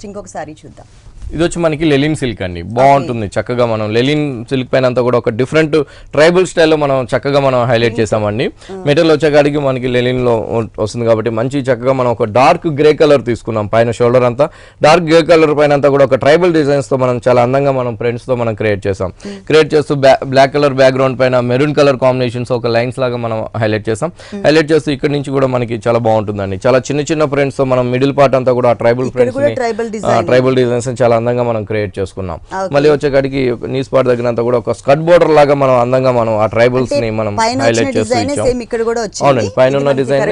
ఇంకొక సారీ చూద్దాం. ఇది వచ్చి మనకి లెలిన్ సిల్క్ అండి, బాగుంటుంది చక్కగా. మనం లెలిన్ సిల్క్ పైన అంతా కూడా ఒక డిఫరెంట్ ట్రైబల్ స్టైల్లో మనం చక్కగా మనం హైలైట్ చేసామండి. మెటీరియల్ వచ్చేకాడికి మనకి లెలిన్ లో వస్తుంది కాబట్టి మంచి చక్కగా మనం ఒక డార్క్ గ్రే కలర్ తీసుకున్నాం. పైన షోల్డర్ అంతా డార్క్ గ్రే కలర్ పైన అంతా కూడా ఒక ట్రైబల్ డిజైన్స్ తో మనం చాలా అందంగా మనం ప్రింట్స్ తో మనం క్రియేట్ చేసాం. క్రియేట్ చేస్తూ బ్లాక్ కలర్ బ్యాక్గ్రౌండ్ పైన మెరూన్ కలర్ కాంబినేషన్స్ ఒక లైన్స్ లాగా మనం హైలైట్ చేసాం. హైలైట్ చేస్తూ ఇక్కడ నుంచి కూడా మనకి చాలా బాగుంటుందండి. చాలా చిన్న చిన్న ప్రింట్స్ తో మనం మిడిల్ పార్ట్ అంతా కూడా ట్రైబల్ ప్రింట్స్ ట్రైబల్ డిజైన్స్ చాలా అందంగా మనం క్రియేట్ చేసుకున్నాం. మళ్ళీ వచ్చేకాడికి నీ స్పాట్ దగ్గరంతా కూడా ఒక స్కర్ట్ బోర్డర్ లాగా మనం అందంగా మనం ఆ ట్రైబల్స్ ని మనం హైలైట్ చేస్తూ ఇచ్చాం. అవునండి, పైన ఉన్న డిజైన్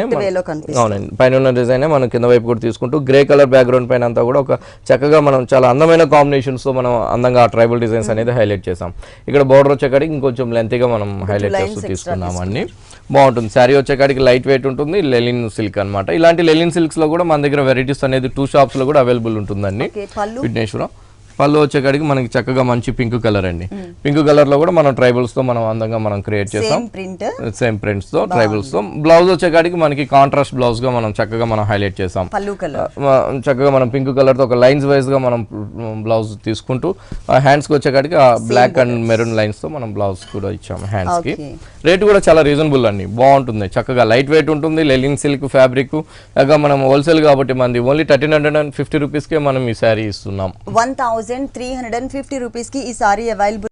అవునండి పైన ఉన్న డిజైన్ మనం కింద వైపు కూడా తీసుకుంటూ గ్రే కలర్ బ్యాక్గ్రౌండ్ పైన అంతా కూడా ఒక చక్కగా మనం చాలా అందమైన కాంబినేషన్స్ తో మనం అందంగా ఆ ట్రైబల్ డిజైన్స్ అనేది హైలైట్ చేసాం. ఇక్కడ బోర్డర్ వచ్చేకాడికి ఇంకొంచెం లెంత్ గా మనం హైలైట్ చేస్తూ తీసుకున్నామండి. బాగుంటుంది. శారీ వచ్చేకాడికి లైట్ వెయిట్ ఉంటుంది, లెలిన్ సిల్క్ అనమాట. ఇలాంటి లెలిన్ సిల్క్స్ లో కూడా మన దగ్గర వెరైటీస్ అనేది 2 షాప్స్ లో కూడా అవైలబుల్ ఉంటుందండి. విఘ్నేశ్వరం పళ్ళు వచ్చేకాడికి మనకి చక్కగా మంచి పింక్ కలర్ అండి. పింక్ కలర్ లో కూడా మనం ట్రైబల్స్ తో మనం అందంగా మనం క్రియేట్ చేసాం. సేమ్ ప్రింట్స్ తో ట్రైబల్స్ తో. బ్లౌజ్ వచ్చేకాడికి మనకి కాంట్రాస్ట్ బ్లౌజ్ గా మనం చక్కగా మనం హైలైట్ చేసాం. చక్కగా మనం పింక్ కలర్ తో ఒక లైన్స్ వైజ్ గా మనం బ్లౌజ్ తీసుకుంటూ హ్యాండ్స్ కి వచ్చేకాడికి బ్లాక్ అండ్ మెరూన్ లైన్స్ తో మనం బ్లౌజ్ కూడా ఇచ్చాం. హ్యాండ్స్ కి రేట్ కూడా చాలా రీజనబుల్ అండి, బాగుంటుంది. చక్కగా లైట్ వెయిట్ ఉంటుంది. లెలిన్ సిల్క్ ఫ్యాబ్రిక్ మనం హోల్సేల్ కాబట్టి మనది ఓన్లీ 1350 రూపీస్ కే మనం ఈ శారీ ఇస్తున్నాం. 1350 రూపీస్ కి ఈ సారీ అవైలబుల్.